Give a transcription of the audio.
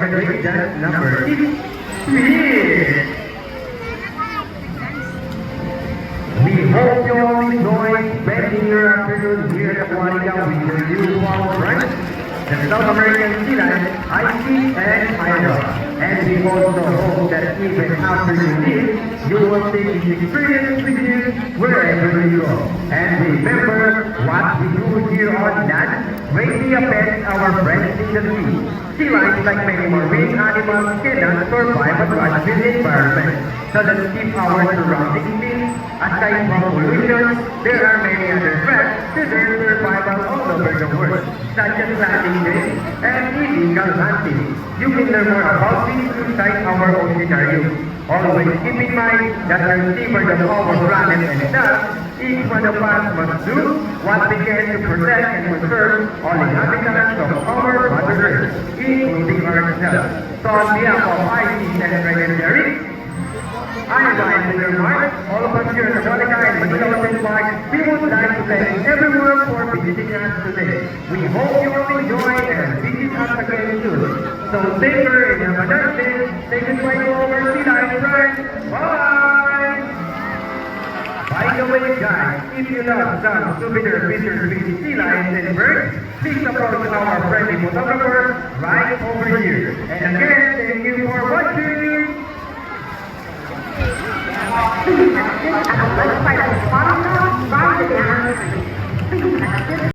graduation number 6. We hope you all enjoy spending your afternoon here at Juanita with your usual friends, the South American Sea Lion, Icy and Ira. And we also hope that even after you leave, you will take this experience with you wherever you go. And remember what we do here on land greatly affects our friends in the sea. Sea lions, like many marine animals, cannot survive a large environment. So let's keep our surroundings clean. Aside from pollution, there are many other threats to their survival all over the world, such as landing days and illegal hunting. You can learn more about this inside our oceanarium. Always keep in mind that our stewards of our planet and stuff, each one of us must do what we can to protect and conserve all the habitats of our Mother Earth, including ourselves. So on behalf of IC and Dragon Jerry, I am Ryan Leader Mark. All of us here at the Monica and Manila Ocean Park, we would like to thank everyone for visiting us today. We hope you will enjoy and visit us again soon. So take care and have a nice day. Say goodbye to our sea lion friends. Bye! By the way, guys, if you love some souvenir pictures with sea lions and birds, please approach our friendly photographer right over here. And again,